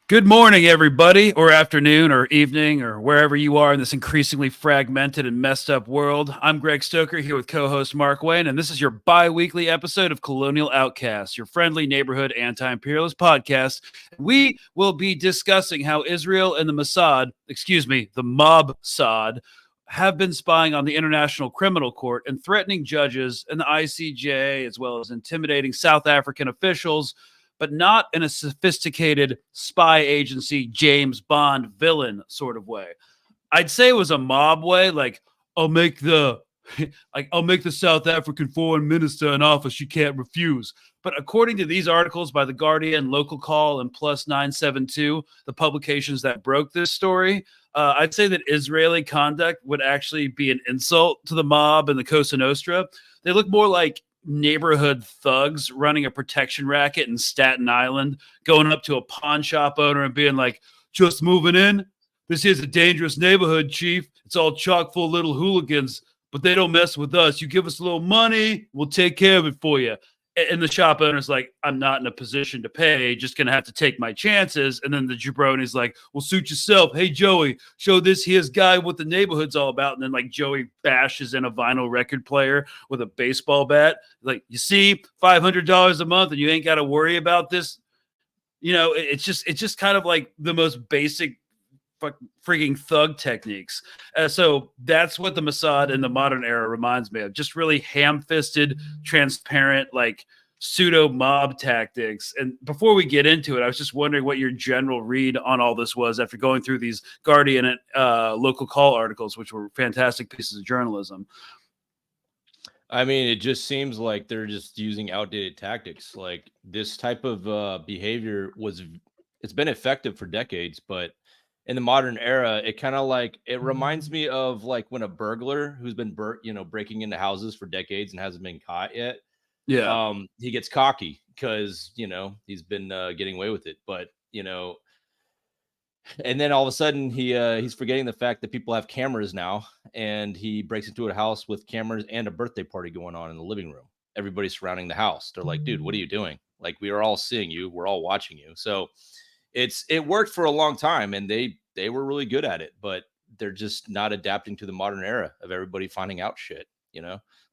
Good morning, everybody, or afternoon, or evening, or wherever you are in this increasingly fragmented and messed up world. I'm Greg Stoker here with co host Mark Wayne, and this is your bi weekly episode of Colonial Outcasts, your friendly neighborhood anti imperialist podcast. We will be discussing how Israel and the the Mob-ssad, have been spying on the International Criminal Court and threatening judges and the ICJ, as well as intimidating South African officials, but not in a sophisticated spy agency James Bond villain sort of way. I'd say it was a mob way, like I'll make the I'll make the South African foreign minister an offer she can't refuse. But according to these articles by The Guardian, Local Call, and Plus 972, the publications that broke this story, I'd say that Israeli conduct would actually be an insult to the mob and the Cosa Nostra. They look more like neighborhood thugs running a protection racket in Staten Island, going up to a pawn shop owner and being like, just moving in? This here's a dangerous neighborhood, chief. It's all chock full of little hooligans, but they don't mess with us. You give us a little money, we'll take care of it for you. And the shop owner's like, I'm not in a position to pay, just going to have to take my chances. And then the jabroni's like, well, suit yourself. Hey, Joey, show this here's guy what the neighborhood's all about. And then like Joey bashes in a vinyl record player with a baseball bat. Like, you see, $500 a month and you ain't got to worry about this. You know, it's just kind of like the most basic freaking thug techniques. So that's what the Mossad in the modern era reminds me of. Just really ham-fisted, transparent, like pseudo mob tactics. And before we get into it, I was just wondering what your general read on all this was after going through these Guardian and Local Call articles, which were fantastic pieces of journalism. I mean, it just seems like they're just using outdated tactics. Like this type of behavior it's been effective for decades, but in the modern era, it kind of like it reminds me of like when a burglar who's been breaking into houses for decades and hasn't been caught yet. Yeah. He gets cocky because he's been getting away with it, but and then all of a sudden he's forgetting the fact that people have cameras now, and he breaks into a house with cameras and a birthday party going on in the living room. Everybody's surrounding the house. They're like, dude, what are you doing? Like, we are all seeing you. We're all watching you. So it worked for a long time, and they were really good at it, but they're just not adapting to the modern era of everybody finding out shit.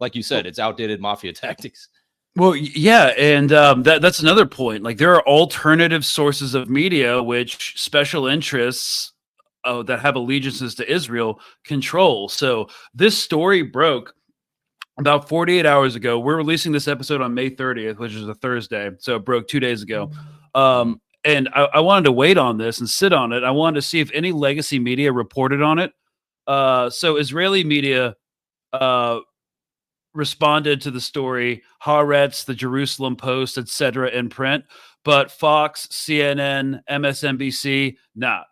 Like you said, it's outdated mafia tactics. Well, yeah, and that's another point. Like, there are alternative sources of media which special interests that have allegiances to Israel control. So this story broke about 48 hours ago. We're releasing this episode on May 30th, which is a Thursday, so it broke 2 days ago. And I wanted to wait on this and sit on it. I wanted to see if any legacy media reported on it. So Israeli media responded to the story, Haaretz, the Jerusalem Post, etc., in print. But Fox, CNN, MSNBC,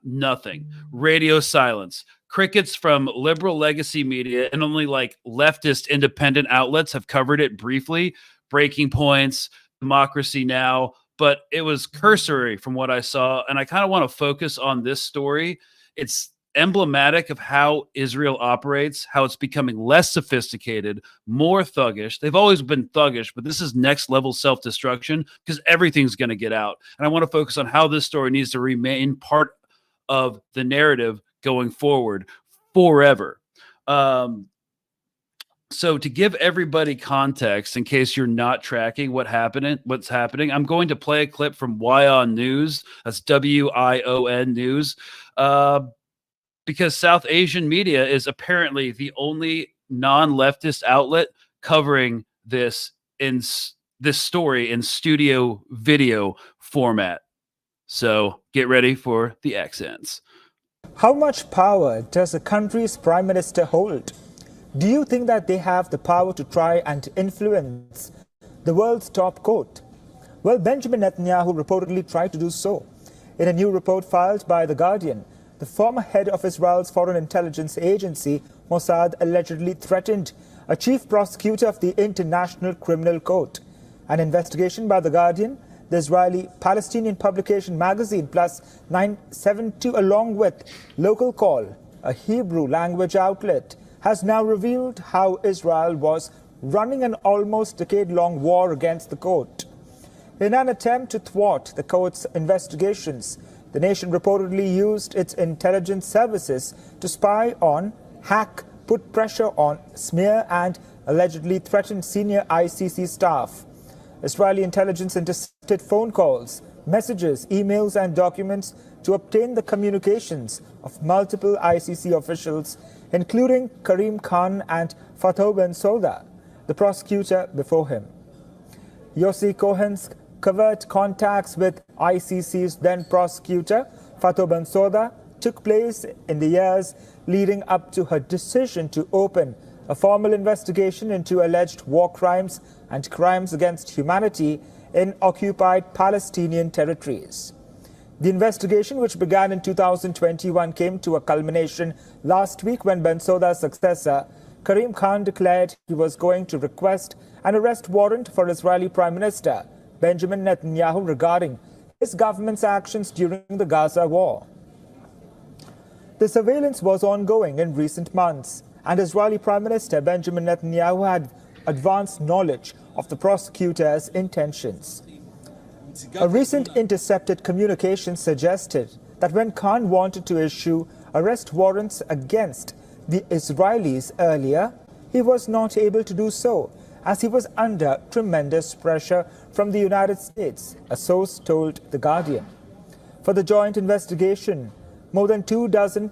nothing. Radio silence. Crickets from liberal legacy media and only like leftist independent outlets have covered it briefly. Breaking Points, Democracy Now!, but it was cursory from what I saw. And I kind of want to focus on this story. It's emblematic of how Israel operates, how it's becoming less sophisticated, more thuggish. They've always been thuggish, but this is next level self-destruction because everything's going to get out. And I want to focus on how this story needs to remain part of the narrative going forward forever. So to give everybody context, in case you're not tracking what's happening, I'm going to play a clip from WION News. That's WION News. Because South Asian media is apparently the only non-leftist outlet covering this story in studio video format. So get ready for the accents. How much power does a country's prime minister hold? Do you think that they have the power to try and influence the world's top court? Well, Benjamin Netanyahu reportedly tried to do so. In a new report filed by The Guardian, the former head of Israel's foreign intelligence agency, Mossad, allegedly threatened a chief prosecutor of the International Criminal Court. An investigation by The Guardian, the Israeli Palestinian publication magazine Plus 972, along with Local Call, a Hebrew language outlet, has now revealed how Israel was running an almost decade-long war against the court. In an attempt to thwart the court's investigations, The nation reportedly used its intelligence services to spy on, hack, put pressure on, smear and allegedly threaten senior ICC staff. Israeli intelligence intercepted phone calls, messages, emails and documents to obtain the communications of multiple ICC officials, including Karim Khan and Fatah Bensouda, the prosecutor before him. Yossi Cohen's covert contacts with ICC's then prosecutor, Fatah Bensouda, took place in the years leading up to her decision to open a formal investigation into alleged war crimes and crimes against humanity in occupied Palestinian territories. The investigation, which began in 2021, came to a culmination last week when Bensouda's successor, Karim Khan, declared he was going to request an arrest warrant for Israeli Prime Minister Benjamin Netanyahu regarding his government's actions during the Gaza war. The surveillance was ongoing in recent months, and Israeli Prime Minister Benjamin Netanyahu had advanced knowledge of the prosecutor's intentions. A recent intercepted communication suggested that when Khan wanted to issue arrest warrants against the Israelis earlier, he was not able to do so, as he was under tremendous pressure from the United States, a source told The Guardian. For the joint investigation, more than 24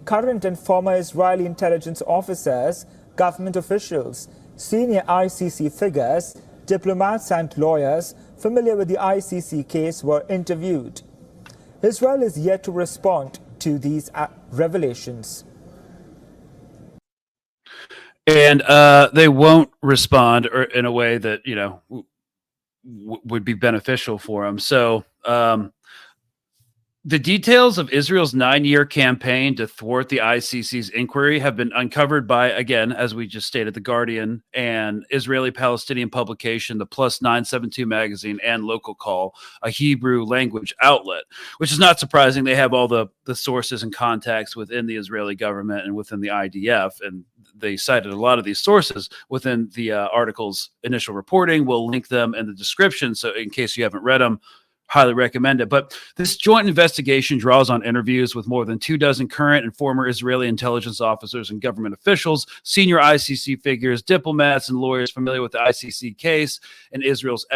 current and former Israeli intelligence officers, government officials, senior ICC figures, diplomats and lawyers familiar with the ICC case were interviewed. Israel is yet to respond to these revelations. And they won't respond or in a way that, you know, would be beneficial for them. So the details of Israel's 9-year campaign to thwart the ICC's inquiry have been uncovered by, again, as we just stated, The Guardian and Israeli Palestinian publication, the Plus 972 magazine, and Local Call, a Hebrew language outlet, which is not surprising. They have all the sources and contacts within the Israeli government and within the IDF, and they cited a lot of these sources within the article's initial reporting. We'll link them in the description, so in case you haven't read them, highly recommend it. But this joint investigation draws on interviews with more than 24 current and former Israeli intelligence officers and government officials, senior ICC figures, diplomats, and lawyers familiar with the ICC case and Israel's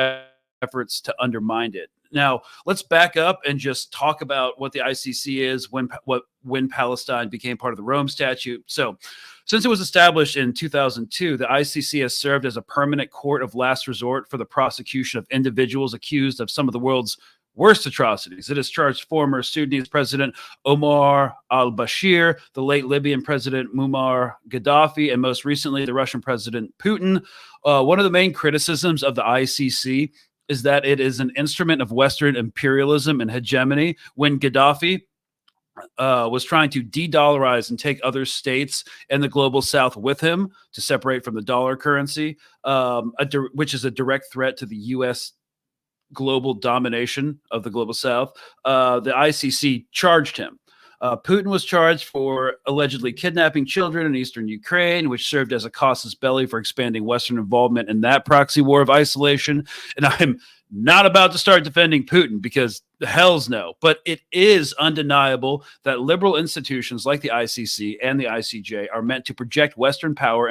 efforts to undermine it. Now, let's back up and just talk about what the ICC is, when Palestine became part of the Rome Statute. So, since it was established in 2002, the ICC has served as a permanent court of last resort for the prosecution of individuals accused of some of the world's worst atrocities. It has charged former Sudanese President Omar al-Bashir, the late Libyan President Muammar Gaddafi, and most recently the Russian President Putin. One of the main criticisms of the ICC is that it is an instrument of Western imperialism and hegemony. When Gaddafi was trying to de-dollarize and take other states and the global south with him to separate from the dollar currency, which is a direct threat to the U.S. global domination of the global south, the ICC charged him. Putin was charged for allegedly kidnapping children in eastern Ukraine, which served as a casus belli for expanding Western involvement in that proxy war of isolation. And I'm not about to start defending Putin, because the hell's no. But it is undeniable that liberal institutions like the ICC and the ICJ are meant to project Western power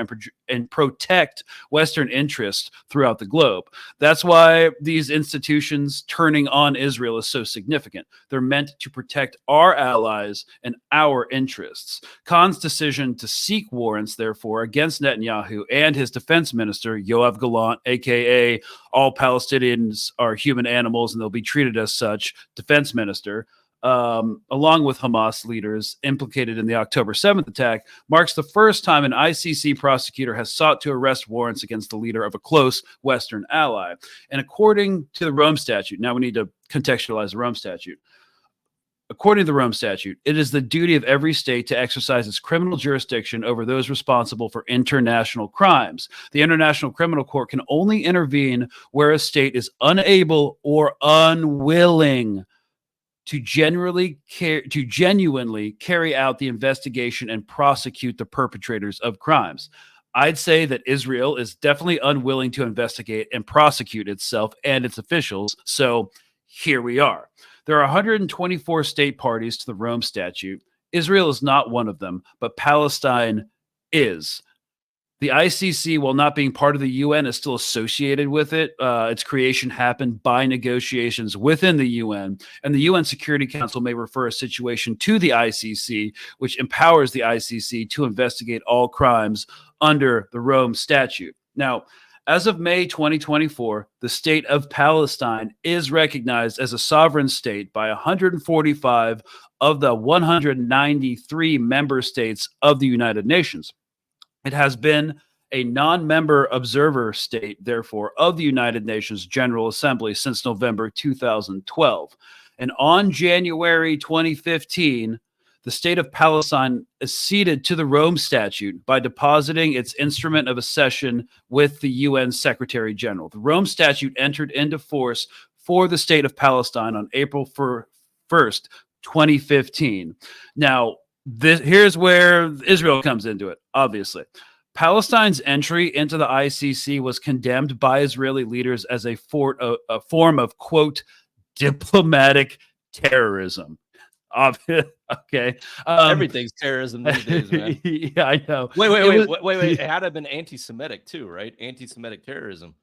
and protect Western interests throughout the globe. That's why these institutions turning on Israel is so significant. They're meant to protect our allies and our interests. Khan's decision to seek warrants, therefore, against Netanyahu and his defense minister, Yoav Gallant, a.k.a. all Palestinians are human animals and they'll be treated as such, defense minister, along with Hamas leaders implicated in the October 7th attack, marks the first time an ICC prosecutor has sought to arrest warrants against the leader of a close Western ally. And according to the Rome Statute, now we need to contextualize the Rome Statute. According to the Rome Statute, it is the duty of every state to exercise its criminal jurisdiction over those responsible for international crimes. The International Criminal Court can only intervene where a state is unable or unwilling to genuinely carry out the investigation and prosecute the perpetrators of crimes. I'd say that Israel is definitely unwilling to investigate and prosecute itself and its officials, so here we are. There are 124 state parties to the Rome Statute. Israel is not one of them, but Palestine is. The ICC, while not being part of the UN, is still associated with it. Its creation happened by negotiations within the UN, and the UN Security Council may refer a situation to the ICC, which empowers the ICC to investigate all crimes under the Rome Statute. Now, as of May 2024, the state of Palestine is recognized as a sovereign state by 145 of the 193 member states of the United Nations. It has been a non-member observer state, therefore, of the United Nations General Assembly since November 2012. And on January 2015, the state of Palestine acceded to the Rome Statute by depositing its instrument of accession with the UN Secretary General. The Rome Statute entered into force for the state of Palestine on April 1st, 2015. Now, here's where Israel comes into it, obviously. Palestine's entry into the ICC was condemned by Israeli leaders as a form of, quote, diplomatic terrorism. Okay. Everything's terrorism these days, man. Yeah, I know. Wait. It had to have been anti-Semitic too, right? Anti-Semitic terrorism.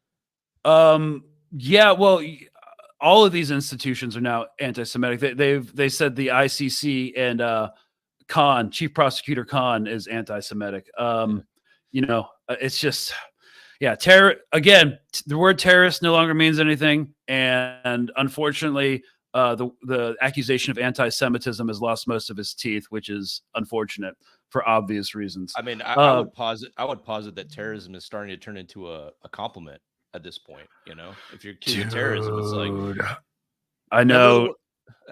Yeah, well, all of these institutions are now anti-Semitic. They said the ICC and Khan, Chief Prosecutor Khan, is anti-Semitic. It's just, yeah, terror. Again, the word terrorist no longer means anything, and unfortunately, the accusation of anti-Semitism has lost most of its teeth, which is unfortunate for obvious reasons. I mean, I would posit that terrorism is starting to turn into a compliment at this point. You know, if you're accused of terrorism, it's like, I know.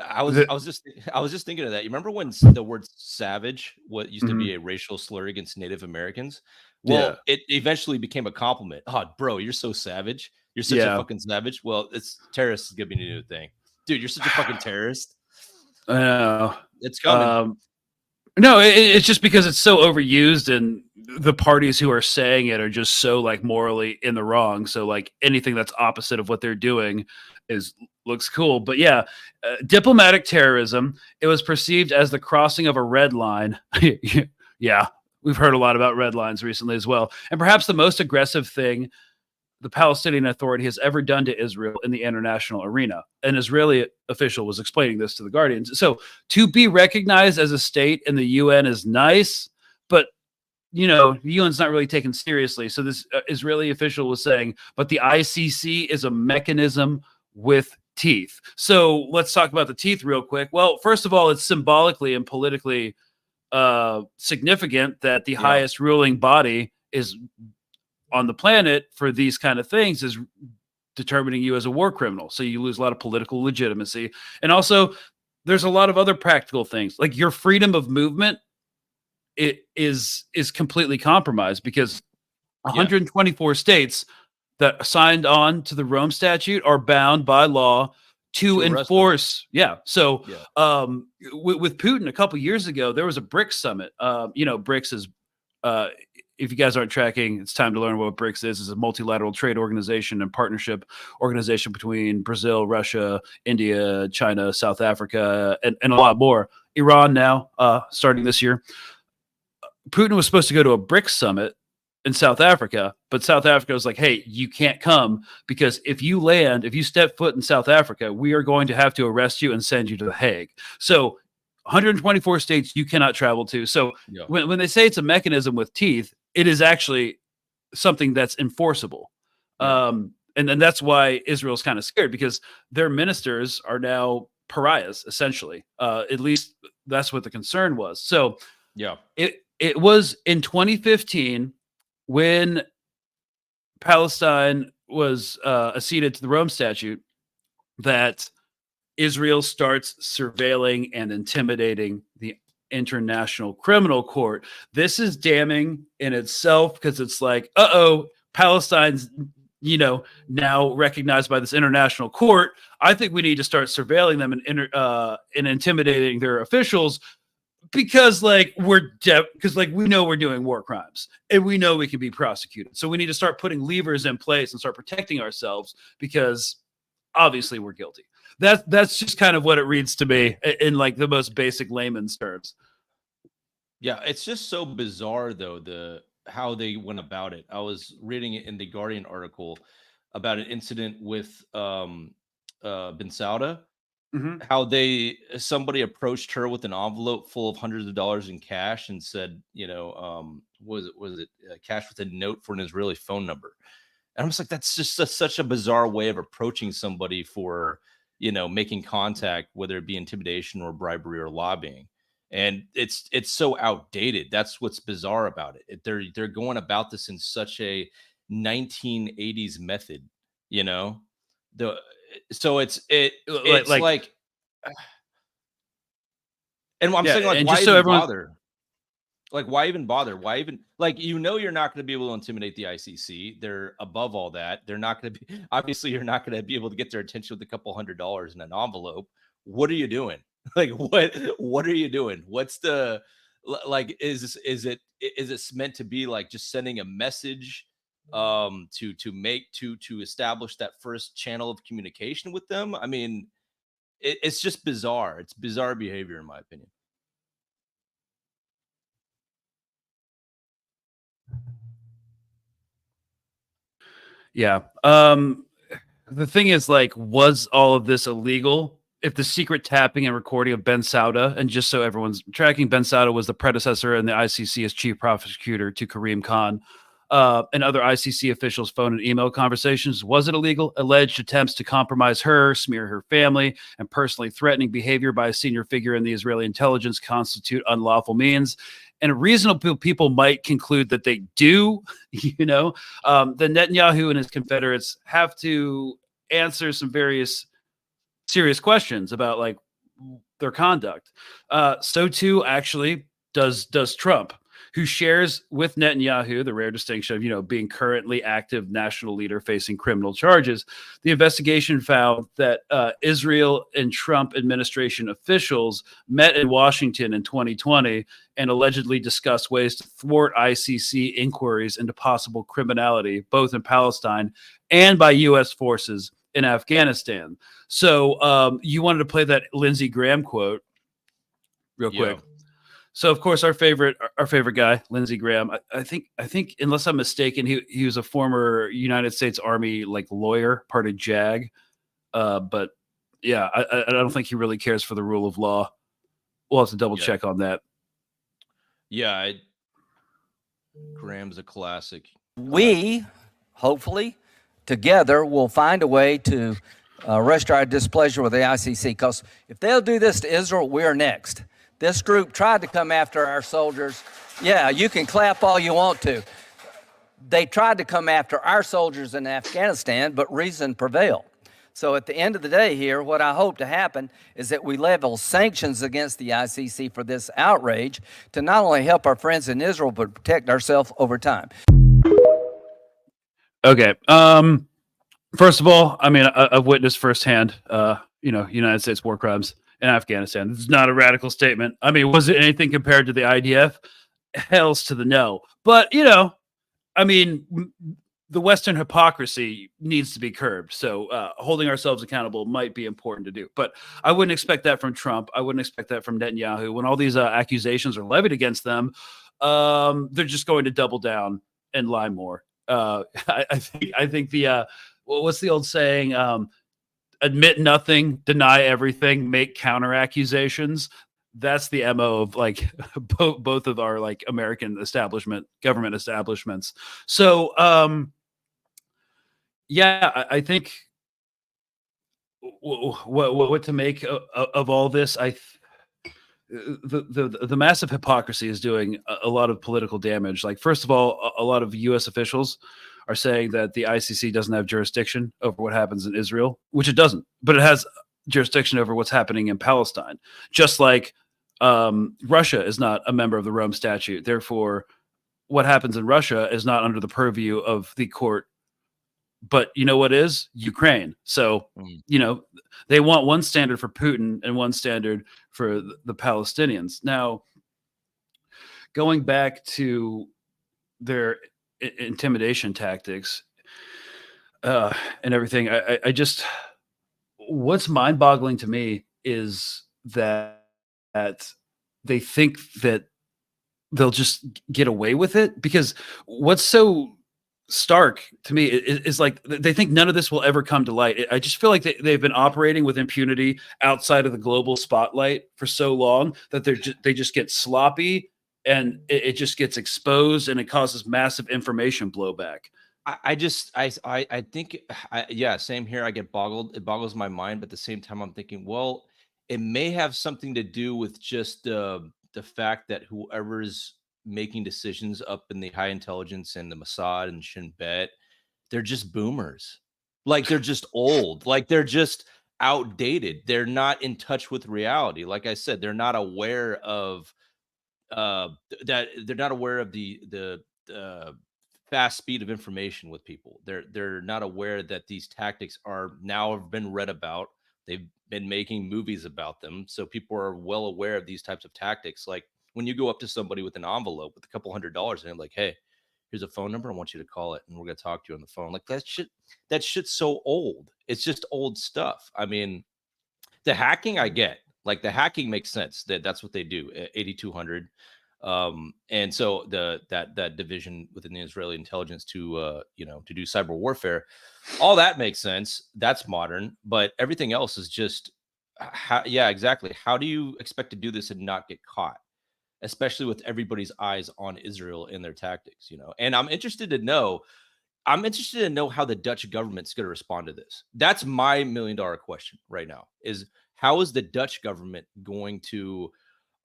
I was just thinking of that. You remember when the word savage, what used to be a racial slur against Native Americans? Well, it eventually became a compliment. Oh, bro, you're so savage. You're such a fucking savage. Well, it's terrorist is gonna be a new thing. Dude, you're such a fucking terrorist. I know. It's coming. No, it's just because it's so overused, and the parties who are saying it are just so like morally in the wrong. So like anything that's opposite of what they're doing looks cool. But yeah, diplomatic terrorism. It was perceived as the crossing of a red line. Yeah, we've heard a lot about red lines recently as well. And perhaps the most aggressive thing the Palestinian Authority has ever done to Israel in the international arena. An Israeli official was explaining this to the Guardian. So to be recognized as a state in the UN is nice, but the UN's not really taken seriously. So this Israeli official was saying, but the ICC is a mechanism with teeth. So let's talk about the teeth real quick. Well, first of all, it's symbolically and politically significant that the highest ruling body is on the planet for these kind of things is determining you as a war criminal. So you lose a lot of political legitimacy. And also there's a lot of other practical things like your freedom of movement. It is completely compromised because 124 states that signed on to the Rome Statute are bound by law to enforce. So with Putin a couple years ago, there was a BRICS summit. BRICS is if you guys aren't tracking, it's time to learn what BRICS is. It's a multilateral trade organization and partnership organization between Brazil, Russia, India, China, South Africa, and a lot more. Iran now, starting this year. Putin was supposed to go to a BRICS summit in South Africa, but South Africa was like, hey, you can't come because if you step foot in South Africa, we are going to have to arrest you and send you to The Hague. So 124 states you cannot travel to. So when they say it's a mechanism with teeth, it is actually something that's enforceable. And then that's why Israel's kind of scared because their ministers are now pariahs, essentially. At least that's what the concern was. So it was in 2015 when Palestine was acceded to the Rome Statute that Israel starts surveilling and intimidating the International Criminal Court. This is damning in itself because it's like, Palestine's, now recognized by this international court. I think we need to start surveilling them and intimidating their officials because we know we're doing war crimes and we know we can be prosecuted. So we need to start putting levers in place and start protecting ourselves because obviously we're guilty. That's just kind of what it reads to me in like the most basic layman's terms. Yeah, it's just so bizarre though, how they went about it. I was reading it in the Guardian article about an incident with Bin Sauda, Mhm. how somebody approached her with an envelope full of hundreds of dollars in cash and said, was it cash with a note for an Israeli phone number? And I'm just like, that's just such a bizarre way of approaching somebody for, making contact, whether it be intimidation or bribery or lobbying. And it's so outdated. That's what's bizarre about it. They're going about this in such a 1980s method, you know. The so it's Like like, and I'm yeah, saying, like, and why just so even everyone, bother? Like, why even bother? Why even, like, you're not going to be able to intimidate the ICC. They're above all that. They're not going to be, obviously, you're not going to be able to get their attention with a couple $100 in an envelope. What are you doing? Like, what are you doing? What's the, like, is it meant to be like just sending a message to establish that first channel of communication with them? I mean, it's just bizarre. It's bizarre behavior, in my opinion. yeah. The thing is, like, was all of this illegal? If the secret tapping and recording of Ben Sauda, and just so everyone's tracking, Ben Sauda was the predecessor in the ICC as chief prosecutor to Karim Khan, and other ICC officials' phone and email conversations. Was it illegal? Alleged attempts to compromise her, smear her family, and personally threatening behavior by a senior figure in the Israeli intelligence constitute unlawful means. And reasonable people might conclude that they do. The Netanyahu and his Confederates have to answer some various serious questions about like their conduct. So too, actually, does Trump, who shares with Netanyahu the rare distinction of being currently active national leader facing criminal charges. The investigation found that Israel and Trump administration officials met in Washington in 2020 and allegedly discussed ways to thwart ICC inquiries into possible criminality, both in Palestine and by U.S. forces in Afghanistan. So you wanted to play that Lindsey Graham quote real quick. So of course our favorite guy, Lindsey Graham. I think unless I'm mistaken, he was a former United States Army like lawyer, part of JAG. But yeah, I don't think he really cares for the rule of law. We'll have to double check on that. Yeah, Graham's a classic. We hopefully together will find a way to register our displeasure with the ICC, because if they'll do this to Israel, we're next. This group tried to come after our soldiers. Yeah, you can clap all you want to. They tried to come after our soldiers in Afghanistan, but reason prevailed. So at the end of the day here, what I hope to happen is that we level sanctions against the ICC for this outrage to not only help our friends in Israel, but protect ourselves over time. Okay. First of all, I mean, I've witnessed firsthand, United States war crimes in Afghanistan. This is not a radical statement. I mean, was it anything compared to the IDF? Hells to the no. But, I mean, the Western hypocrisy needs to be curbed. So holding ourselves accountable might be important to do. But I wouldn't expect that from Trump. I wouldn't expect that from Netanyahu. When all these accusations are levied against them, they're just going to double down and lie more. I think the what's the old saying? Admit nothing, deny everything, make counter accusations. That's the MO of like both of our like American government establishments. So yeah, I think what to make of all this. The massive hypocrisy is doing a lot of political damage. Like, first of all, a lot of U.S. officials are saying that the ICC doesn't have jurisdiction over what happens in Israel, which it doesn't, but it has jurisdiction over what's happening in Palestine. Just like Russia is not a member of the Rome Statute. Therefore, what happens in Russia is not under the purview of the court. But you know what is? Ukraine. So, they want one standard for Putin and one standard for the Palestinians. Now, going back to their intimidation tactics and everything, I just what's mind-boggling to me is that they think that they'll just get away with it, because what's so stark to me is like they think none of this will ever come to light. I just feel like they've been operating with impunity outside of the global spotlight for so long that they just get sloppy, and it just gets exposed, and it causes massive information blowback. I think, yeah, same here. I get boggled. It boggles my mind, but at the same time, I'm thinking, well, it may have something to do with just the fact that whoever's making decisions up in the high intelligence and the Mossad and Shin Bet, they're just boomers. Like they're just old. Like they're just outdated. They're not in touch with reality. Like I said, they're not aware of that they're not aware of the fast speed of information with people. They're not aware that these tactics are now have been read about. They've been making movies about them, so people are well aware of these types of tactics. Like when you go up to somebody with an envelope with a couple $100 and I'm like, hey, here's a phone number, I want you to call it and we're going to talk to you on the phone. Like that shit's so old. It's just old stuff. I mean, the hacking I get, like the hacking makes sense. That's what they do. 8200, and so that division within the Israeli intelligence to to do cyber warfare, all that makes sense. That's modern, but everything else is just yeah, exactly. How do you expect to do this and not get caught? Especially with everybody's eyes on Israel and their tactics, And I'm interested to know how the Dutch government's going to respond to this. That's my $1 million question right now, is how is the Dutch government going to,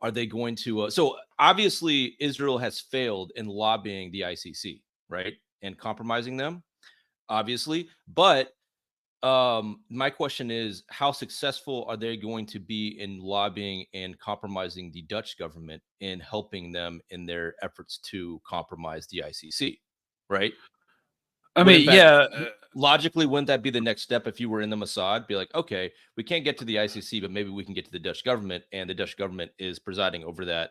are they going to, so obviously Israel has failed in lobbying the ICC, right? And compromising them, obviously. But my question is, how successful are they going to be in lobbying and compromising the Dutch government in helping them in their efforts to compromise the ICC, right? I mean, yeah, Logically, wouldn't that be the next step if you were in the Mossad? Be like, okay, we can't get to the ICC, but maybe we can get to the Dutch government, and the Dutch government is presiding over that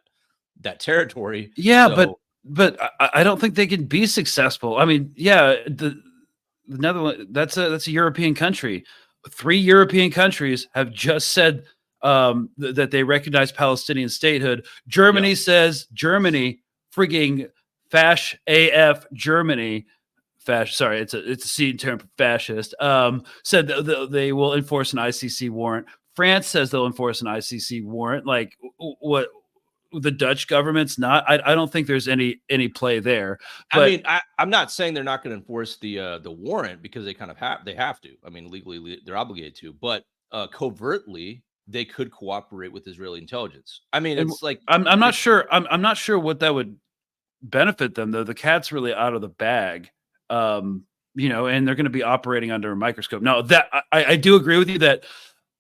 territory. yeah, So, but I don't think they can be successful. I mean, yeah, the Netherlands, that's a European country. 3 European countries have just said that they recognize Palestinian statehood. Germany says, Germany, frigging fash AF Germany, sorry, it's a C term for fascist, said that they will enforce an ICC warrant. France says they'll enforce an ICC warrant. Like, what? The Dutch government's not. I don't think there's any play there. But I mean, I'm not saying they're not going to enforce the warrant, because they kind of have to. I mean, legally they're obligated to, but covertly they could cooperate with Israeli intelligence. I mean, it's like I'm not sure. I'm not sure what that would benefit them, though. The cat's really out of the bag. And they're going to be operating under a microscope. No, that I do agree with you that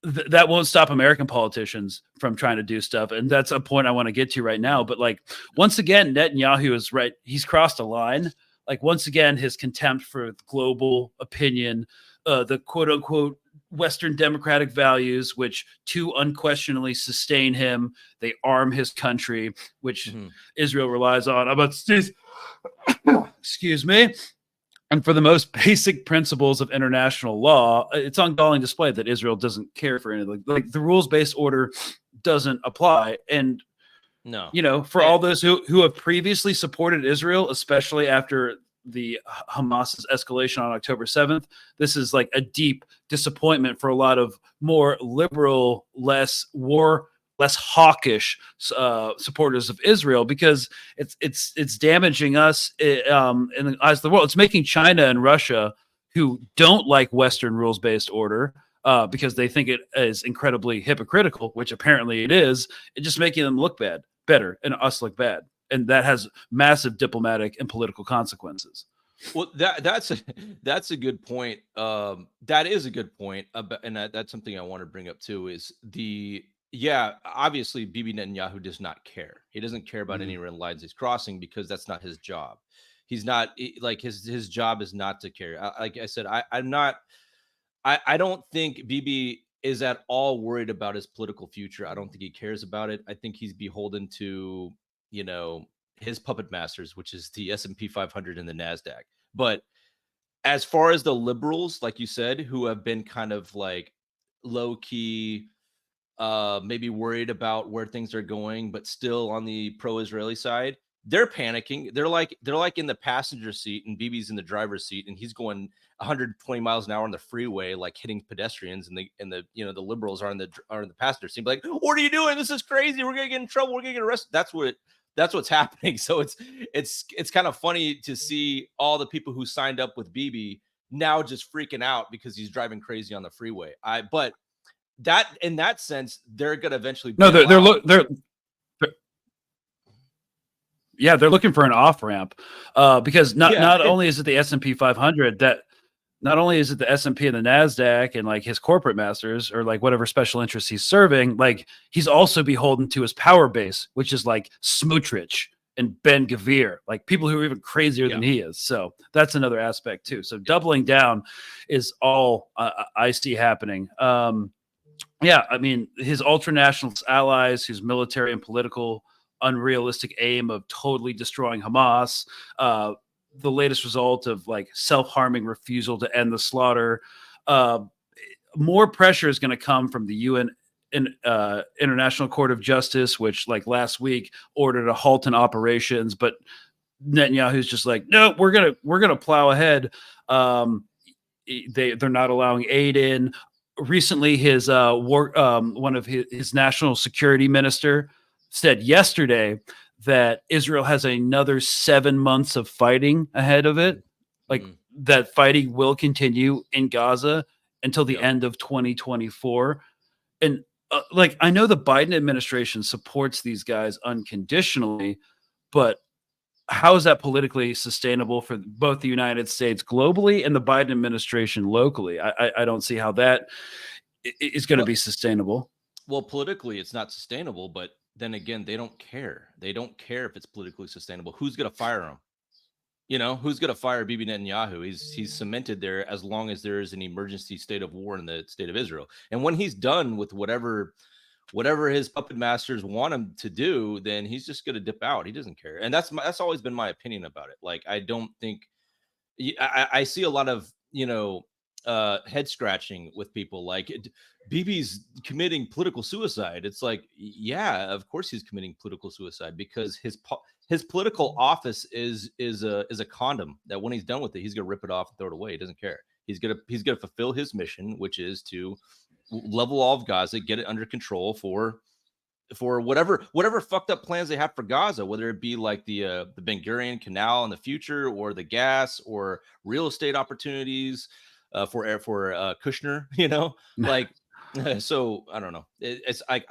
that won't stop American politicians from trying to do stuff. And that's a point I want to get to right now. But like, once again, Netanyahu is right. He's crossed a line. Like, once again, his contempt for global opinion, the quote unquote Western democratic values, which too unquestionably sustain him. They arm his country, which Israel relies on. Excuse me. And for the most basic principles of international law, it's on galling display that Israel doesn't care for anything. Like, the rules-based order doesn't apply. And for all those who have previously supported Israel, especially after the Hamas's escalation on October 7th, this is like a deep disappointment for a lot of more liberal, less hawkish supporters of Israel, because it's damaging us in the eyes of the world. It's making China and Russia, who don't like Western rules-based order because they think it is incredibly hypocritical, which apparently it is, it's just making them look better, and us look bad. And that has massive diplomatic and political consequences. Well, that's a good point. That is a good point, and that's something I want to bring up too. Is obviously Bibi Netanyahu does not care. He doesn't care about any red lines he's crossing, because that's not his job. He's not like his job is not to care. Like I said, I don't think Bibi is at all worried about his political future. I don't think he cares about it. I think he's beholden to his puppet masters, which is the S&P 500 and the NASDAQ. But as far as the liberals, like you said, who have been kind of like low key, maybe worried about where things are going, but still on the pro-Israeli side, they're panicking. They're like in the passenger seat and Bibi's in the driver's seat, and he's going 120 miles an hour on the freeway, like hitting pedestrians, and the the liberals are in the passenger seat, like, what are you doing? This is crazy. We're gonna get in trouble. We're gonna get arrested. That's what's happening. So it's kind of funny to see all the people who signed up with Bibi now just freaking out because he's driving crazy on the freeway. But that, in that sense, they're gonna eventually No, bail out. they're looking for an off ramp, because not Yeah. only is it the S&P 500 that not only is it the S&P and the NASDAQ and like his corporate masters or like whatever special interests he's serving, like he's also beholden to his power base, which is like Smotrich and Ben Gvir, like people who are even crazier than he is. So that's another aspect too. So doubling down is all I see happening. Yeah, I mean, his ultranationalist allies, whose military and political unrealistic aim of totally destroying Hamas, the latest result of like self-harming refusal to end the slaughter. More pressure is going to come from the UN International Court of Justice, which like last week ordered a halt in operations, but Netanyahu's just like, no, we're gonna plow ahead. They're not allowing aid in. Recently, his one of his national security minister said yesterday that Israel has another 7 months of fighting ahead of it. Like that fighting will continue in Gaza until the end of 2024. And like, I know the Biden administration supports these guys unconditionally, but how is that politically sustainable for both the United States globally and the Biden administration locally? I don't see how that is going to be sustainable. Well, politically, it's not sustainable, but then again, they don't care. They don't care if it's politically sustainable. Who's going to fire him? Who's going to fire Bibi Netanyahu? He's cemented there as long as there is an emergency state of war in the state of Israel. And when he's done with whatever his puppet masters want him to do, then he's just going to dip out. He doesn't care. And that's always been my opinion about it. Like, I don't think I see a lot of, head scratching with people like Bibi's committing political suicide. It's like, yeah, of course he's committing political suicide because his political office is a condom that when he's done with it, he's gonna rip it off and throw it away. He doesn't care. He's gonna fulfill his mission, which is to level all of Gaza, get it under control for whatever fucked up plans they have for Gaza, whether it be like the Ben Gurion Canal in the future, or the gas, or real estate opportunities for Kushner, like. So I don't know. It's like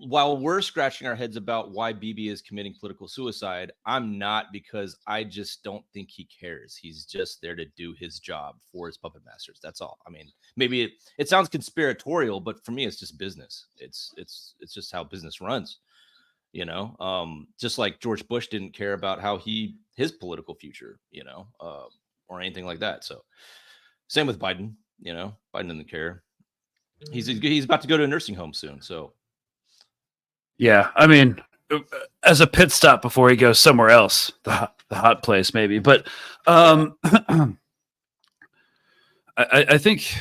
while we're scratching our heads about why Bibi is committing political suicide, I'm not, because I just don't think he cares. He's just there to do his job for his puppet masters. That's all. I mean, maybe it sounds conspiratorial, but for me, it's just business. It's just how business runs. Just like George Bush didn't care about his political future, or anything like that. So same with Biden. Biden doesn't care. He's about to go to a nursing home soon. So yeah, I mean, as a pit stop before he goes somewhere else, the hot place maybe. But I think,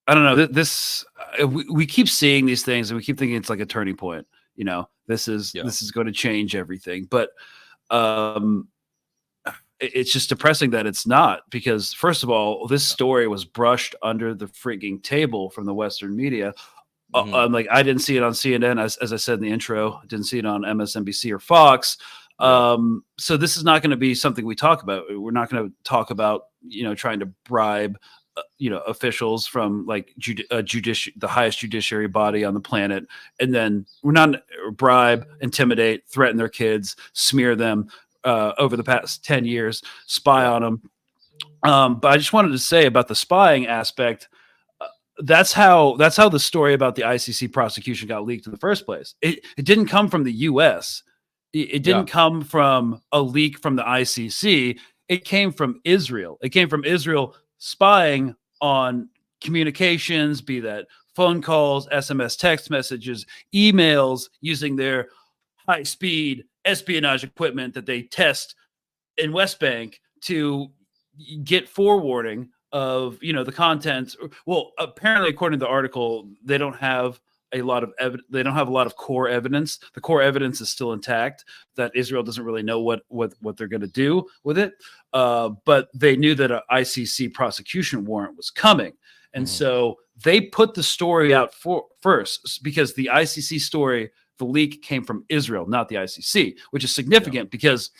I don't know, this we keep seeing these things and we keep thinking it's like a turning point. This is going to change everything, but it's just depressing that it's not, because first of all, this story was brushed under the freaking table from the Western media. Like, I didn't see it on CNN, as I said in the intro. I didn't see it on MSNBC or Fox. So this is not going to be something we talk about. We're not going to talk about, trying to bribe, officials from like the highest judiciary body on the planet. And then we're not bribe, intimidate, threaten their kids, smear them over the past 10 years, spy on them. But I just wanted to say about the spying aspect. That's how the story about the ICC prosecution got leaked in the first place. It didn't come from the U.S. It didn't come from a leak from the ICC. It came from Israel. It came from Israel spying on communications, be that phone calls, SMS text messages, emails, using their high-speed espionage equipment that they test in West Bank to get forwarding of the content. Well, apparently, according to the article, they don't have a lot of they don't have a lot of core evidence. The core evidence is still intact, that Israel doesn't really know what they're going to do with it. But they knew that an ICC prosecution warrant was coming, and so they put the story out first, because the ICC story, the leak, came from Israel, not the ICC, which is significant because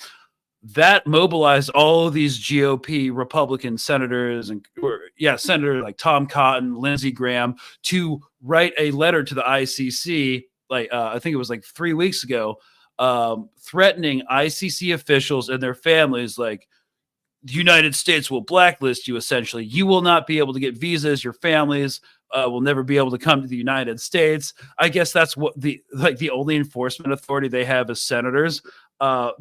that mobilized all of these GOP Republican senators senators like Tom Cotton, Lindsey Graham, to write a letter to the ICC, I think it was like 3 weeks ago, threatening ICC officials and their families, like, the United States will blacklist you, essentially. You will not be able to get visas. Your families will never be able to come to the United States. I guess that's what the only enforcement authority they have as senators,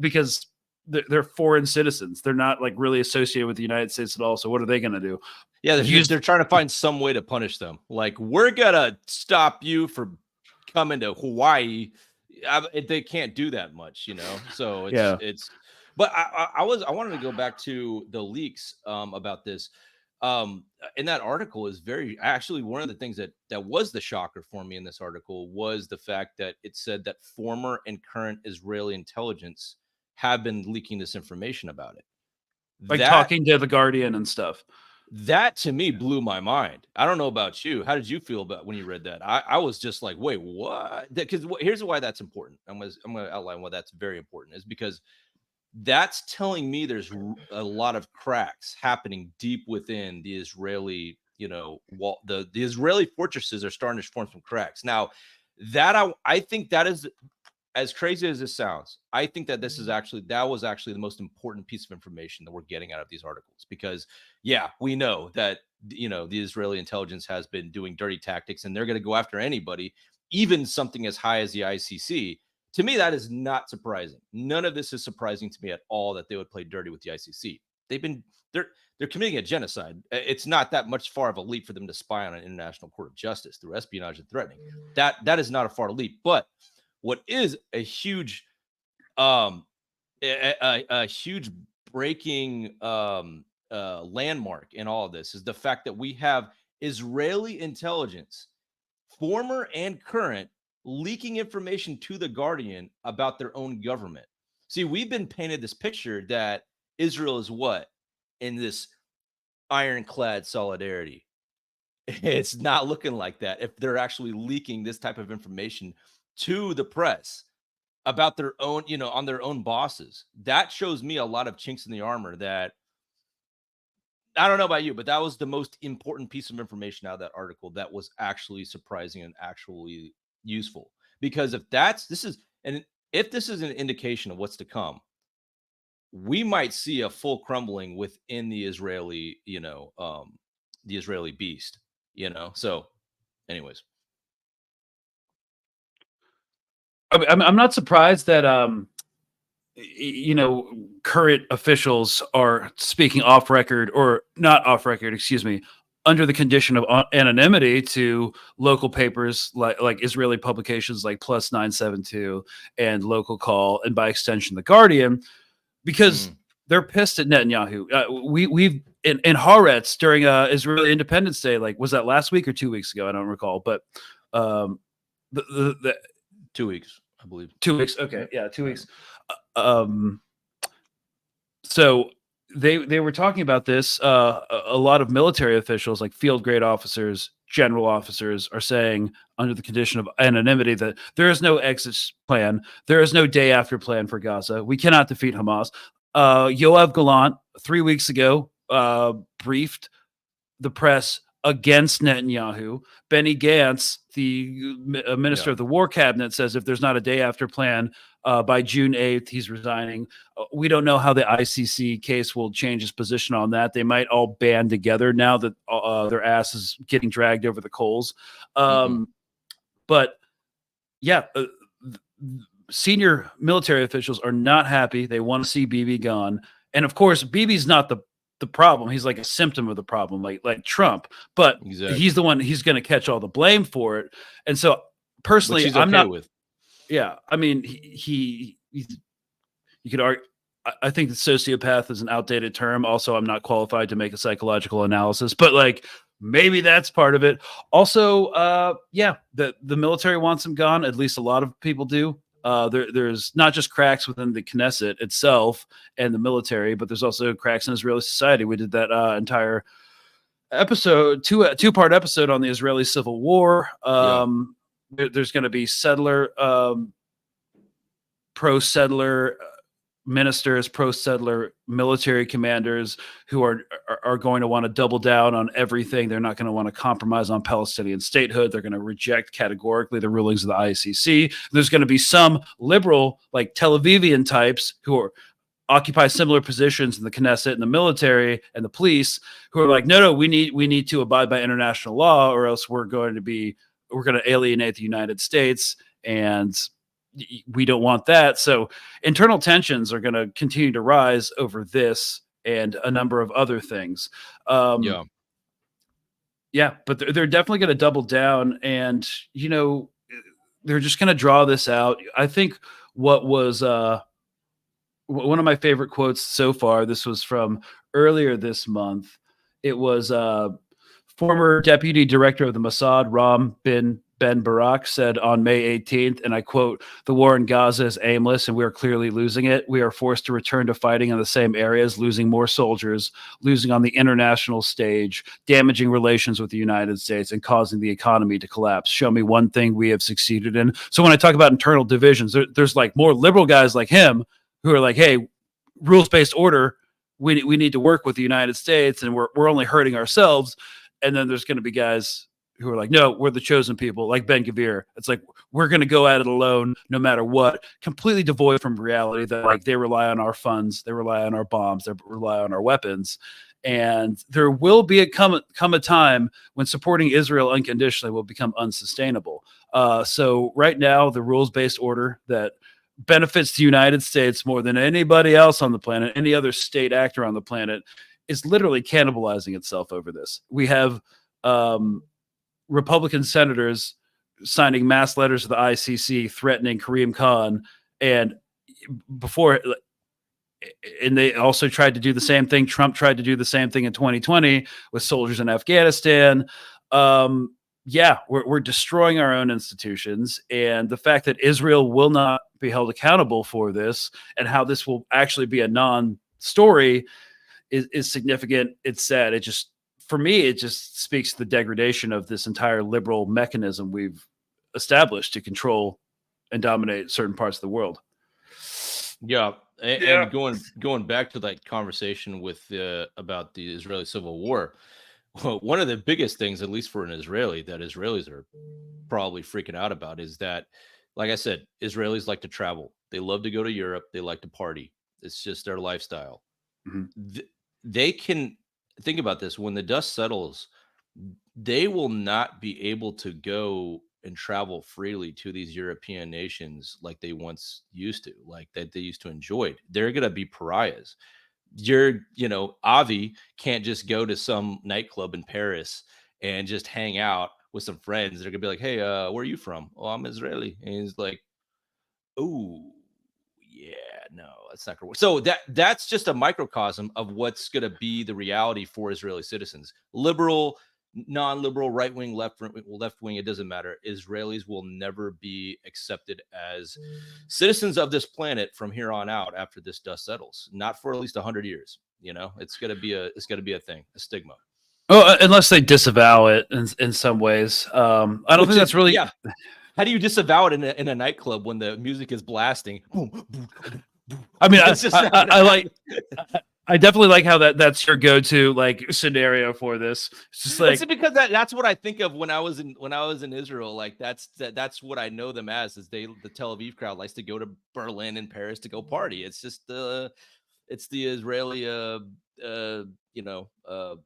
because they're foreign citizens. They're not like really associated with the United States at all. So what are they going to do? Yeah, they're trying to find some way to punish them. Like, we're gonna stop you from coming to Hawaii. They can't do that much, So it's. But I wanted to go back to the leaks about this. In that article is actually one of the things that was the shocker for me in this article was the fact that it said that former and current Israeli intelligence have been leaking this information about it. Like talking to The Guardian and stuff. That to me blew my mind. I don't know about you. How did you feel about when you read that? I was just like, wait, what? Because here's why that's important. I'm going to outline why that's very important, is because that's telling me there's a lot of cracks happening deep within the Israeli, wall. The Israeli fortresses are starting to form some cracks. Now, that I think that is, as crazy as this sounds, I think that that was actually the most important piece of information that we're getting out of these articles, because we know that, the Israeli intelligence has been doing dirty tactics, and they're going to go after anybody, even something as high as the ICC. To me, that is not surprising. None of this is surprising to me at all, that they would play dirty with the ICC. They're committing a genocide. It's not that much far of a leap for them to spy on an international court of justice through espionage and threatening. That is not a far leap. But what is a huge, a huge breaking landmark in all of this is the fact that we have Israeli intelligence, former and current, leaking information to The Guardian about their own government. See, we've been painted this picture that Israel is what? In this ironclad solidarity. It's not looking like that if they're actually leaking this type of information to the press about their own, on their own bosses. That shows me a lot of chinks in the armor that, I don't know about you, but that was the most important piece of information out of that article that was actually surprising and actually useful. Because if this is an indication of what's to come, we might see a full crumbling within the Israeli, the Israeli beast, So, anyways, I'm not surprised that current officials are speaking off record, or not off record, excuse me, under the condition of anonymity to local papers like Israeli publications like Plus 972 and Local Call, and by extension The Guardian, because they're pissed at Netanyahu. We've in Haaretz during Israeli Independence Day, like, was that last week or 2 weeks ago? I don't recall, but the 2 weeks, I believe. 2 weeks. Okay, yeah, 2 weeks. So they were talking about this. A lot of military officials, like field grade officers, general officers, are saying, under the condition of anonymity, that there is no exit plan. There is no day after plan for Gaza. We cannot defeat Hamas. Yoav Gallant 3 weeks ago briefed the press against Netanyahu. Benny Gantz, the minister of the war cabinet, says if there's not a day after plan, by June 8th, he's resigning. We don't know how the ICC case will change his position on that. They might all band together now that their ass is getting dragged over the coals. But yeah, senior military officials are not happy. They want to see Bibi gone. And of course, Bibi's not the problem. He's like a symptom of the problem, like Trump. But he's the one, he's going to catch all the blame for it. And so personally, I'm not with. Yeah, I mean, you could argue. I think that sociopath is an outdated term. Also, I'm not qualified to make a psychological analysis, but like maybe that's part of it. Also, yeah, the military wants him gone. At least a lot of people do. There's not just cracks within the Knesset itself and the military, but there's also cracks in Israeli society. We did that entire episode, two-part episode on the Israeli Civil War. There's going to be pro-settler ministers, pro-settler military commanders who are going to want to double down on everything. They're not going to want to compromise on Palestinian statehood. They're going to reject categorically the rulings of the ICC. There's going to be some liberal, like Tel Avivian types who occupy similar positions in the Knesset and the military and the police who are like, no, we need to abide by international law, or else we're going to alienate the United States, and we don't want that. So internal tensions are going to continue to rise over this and a number of other things. Yeah, but they're definitely going to double down, and they're just going to draw this out. I think what was one of my favorite quotes so far, this was from earlier this month. It was former deputy director of the Mossad, Ram Ben Barak, said on May 18th, and I quote, "The war in Gaza is aimless and we are clearly losing it. We are forced to return to fighting in the same areas, losing more soldiers, losing on the international stage, damaging relations with the United States, and causing the economy to collapse. Show me one thing we have succeeded in." So when I talk about internal divisions, there's like more liberal guys like him who are like, hey, rules-based order, we need to work with the United States, and we're only hurting ourselves. And then there's going to be guys who are like, no, we're the chosen people, like Ben-Gvir. It's like, we're going to go at it alone no matter what, completely devoid from reality that like they rely on our funds, they rely on our bombs, they rely on our weapons. And there will be come a time when supporting Israel unconditionally will become unsustainable. So right now, the rules-based order that benefits the United States more than anybody else on the planet, any other state actor on the planet, is literally cannibalizing itself over this. We have Republican senators signing mass letters to the ICC threatening Karim Khan, and they also tried to do the same thing. Trump tried to do the same thing in 2020 with soldiers in Afghanistan. Yeah, we're destroying our own institutions, and the fact that Israel will not be held accountable for this and how this will actually be a non-story is significant. It's sad. For me, it just speaks to the degradation of this entire liberal mechanism we've established to control and dominate certain parts of the world. Yeah. And going back to that conversation with about the Israeli Civil War, well, one of the biggest things, at least for an Israeli, that Israelis are probably freaking out about is that, like I said, Israelis like to travel. They love to go to Europe. They like to party. It's just their lifestyle. Mm-hmm. They can think about this. When the dust settles, they will not be able to go and travel freely to these European nations like they once used to, like that they used to enjoy. They're going to be pariahs. Avi can't just go to some nightclub in Paris and just hang out with some friends. They're gonna be like, "Hey, where are you from?" "Oh, I'm Israeli." And he's like, "Oh, yeah, no, that's not gonna work." So that's just a microcosm of what's gonna be the reality for Israeli citizens. Liberal, non-liberal, right wing, left wing, it doesn't matter. Israelis will never be accepted as citizens of this planet from here on out after this dust settles. Not for at least 100 years. It's gonna be a thing, a stigma. Oh, unless they disavow it in some ways. I don't think that's really. Yeah. How do you disavow it in a nightclub when the music is blasting? Boom, boom, boom. I mean, I definitely like how that's your go-to like scenario for this. It's just like, it's because that's what I think of when I was in Israel. Like that's what I know them as. Is the Tel Aviv crowd likes to go to Berlin and Paris to go party. It's just it's the Israeli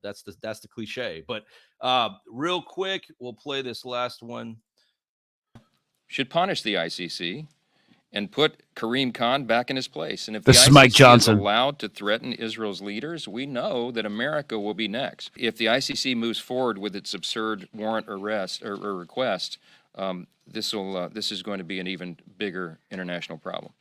that's the cliche. But real quick, we'll play this last one. Should punish the ICC and put Karim Khan back in his place. And if this the is ICC Mike Johnson is allowed to threaten Israel's leaders, we know that America will be next. If the ICC moves forward with its absurd warrant arrest or request, this is going to be an even bigger international problem.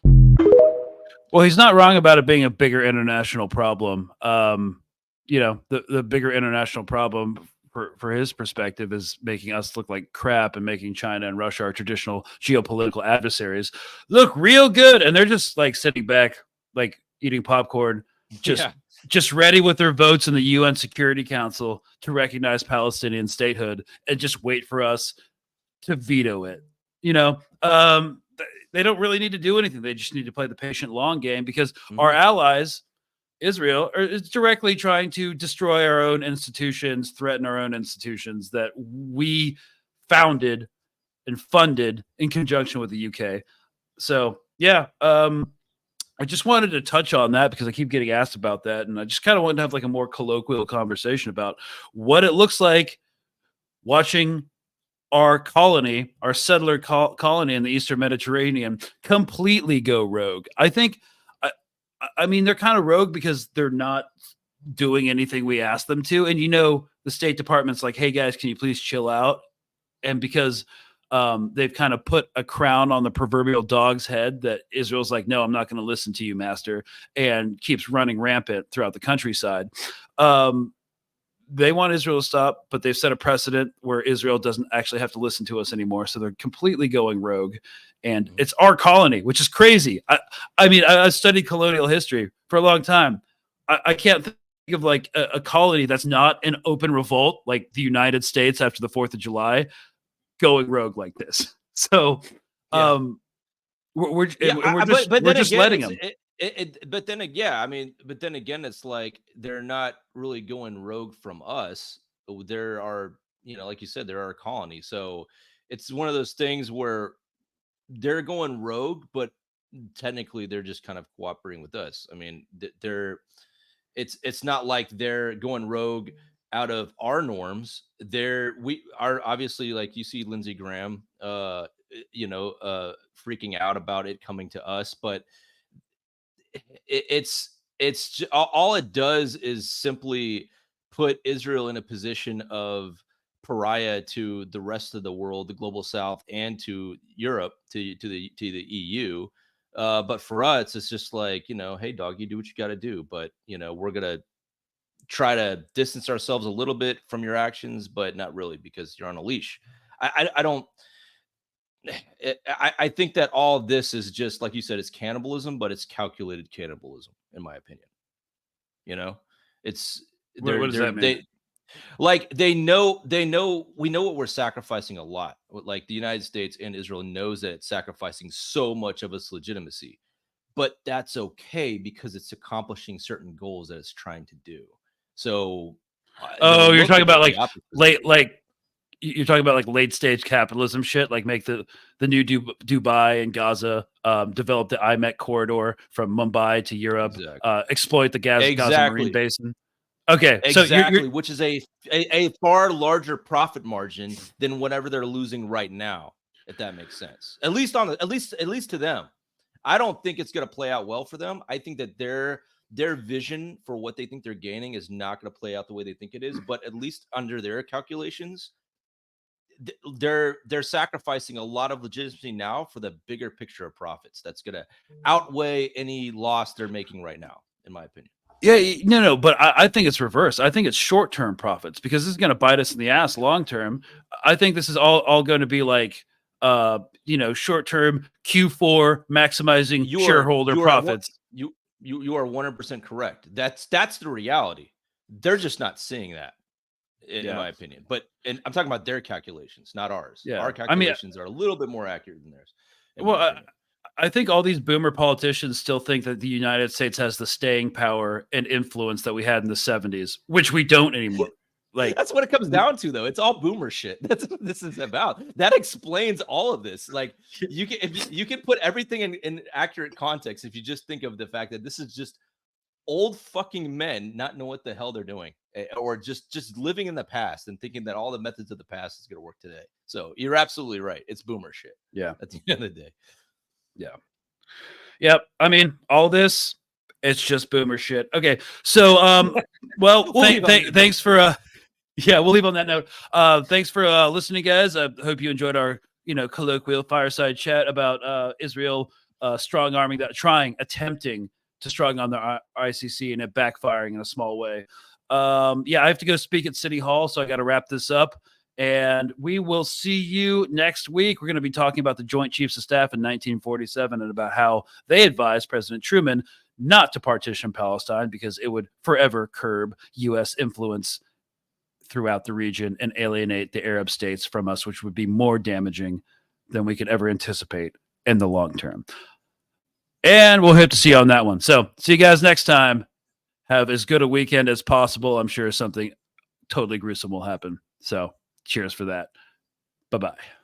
Well, he's not wrong about it being a bigger international problem. The bigger international problem for his perspective is making us look like crap and making China and Russia, our traditional geopolitical adversaries, look real good. And they're just like sitting back, like eating popcorn, just ready with their votes in the UN Security Council to recognize Palestinian statehood and just wait for us to veto it. They don't really need to do anything. They just need to play the patient long game because our allies, Israel, is directly trying to destroy our own institutions, threaten our own institutions that we founded and funded in conjunction with the UK. So, yeah, I just wanted to touch on that because I keep getting asked about that. And I just kind of wanted to have like a more colloquial conversation about what it looks like watching our colony, our settler colony in the Eastern Mediterranean completely go rogue. I mean, they're kind of rogue because they're not doing anything we ask them to. And, the State Department's like, hey, guys, can you please chill out? And because they've kind of put a crown on the proverbial dog's head that Israel's like, no, I'm not going to listen to you, master, and keeps running rampant throughout the countryside. They want Israel to stop, but they've set a precedent where Israel doesn't actually have to listen to us anymore. So they're completely going rogue. And it's our colony, which is crazy. I studied colonial history for a long time. I can't think of like a colony that's not an open revolt like the United States after the 4th of July going rogue like this. So we're just letting them. But then again, it's like they're not really going rogue from us. There are, like you said, there are a colony. So it's one of those things where they're going rogue, but technically they're just kind of cooperating with us. I mean, it's not like they're going rogue out of our norms. We are obviously, like, you see Lindsey Graham, freaking out about it coming to us, but all it does is simply put Israel in a position of pariah to the rest of the world, the global South, and to Europe, to the EU. But for us, it's just like, hey, dog, you do what you got to do. But we're gonna try to distance ourselves a little bit from your actions, but not really, because you're on a leash. I think that all of this is just, like you said, it's cannibalism, but it's calculated cannibalism, in my opinion. It's what does that mean? We know what we're sacrificing a lot. Like, the United States and Israel knows that it's sacrificing so much of its legitimacy, but that's okay because it's accomplishing certain goals that it's trying to do. So, you're talking about you're talking about like late stage capitalism shit, like make the new Dubai and Gaza, develop the IMEC corridor from Mumbai to Europe, exactly. Exploit the Gaza Marine Basin. Okay, exactly, so you're which is a far larger profit margin than whatever they're losing right now, if that makes sense. At least to them. I don't think it's going to play out well for them. I think that their vision for what they think they're gaining is not going to play out the way they think it is. But at least under their calculations, they're sacrificing a lot of legitimacy now for the bigger picture of profits. That's going to outweigh any loss they're making right now, in my opinion. Yeah, no, but I think it's reverse. I think it's short-term profits, because this is going to bite us in the ass long-term. I think this is all going to be like, short-term Q4 maximizing shareholder profits. You are 100% correct. That's the reality. They're just not seeing that, in my opinion. And I'm talking about their calculations, not ours. Yeah. Our calculations are a little bit more accurate than theirs. Well, I think all these boomer politicians still think that the United States has the staying power and influence that we had in the 70s, which we don't anymore. Like, that's what it comes down to, though. It's all boomer shit. That's what this is about. That explains all of this. Like, you can put everything in accurate context if you just think of the fact that this is just old fucking men not know what the hell they're doing, or just living in the past and thinking that all the methods of the past is going to work today. So you're absolutely right. It's boomer shit. Yeah. At the end of the day. Yeah. Yep. I mean, all this, it's just boomer shit. Okay. So, well, thanks for, we'll leave on that note. Thanks for listening, guys. I hope you enjoyed our, colloquial fireside chat about Israel strong-arming that, attempting to strong on the ICC and it backfiring in a small way. Yeah, I have to go speak at City Hall, so I got to wrap this up. And we will see you next week. We're going to be talking about the Joint Chiefs of Staff in 1947 and about how they advised President Truman not to partition Palestine because it would forever curb U.S. influence throughout the region and alienate the Arab states from us, which would be more damaging than we could ever anticipate in the long term. And we'll hope to see you on that one. So see you guys next time. Have as good a weekend as possible. I'm sure something totally gruesome will happen. So cheers for that. Bye-bye.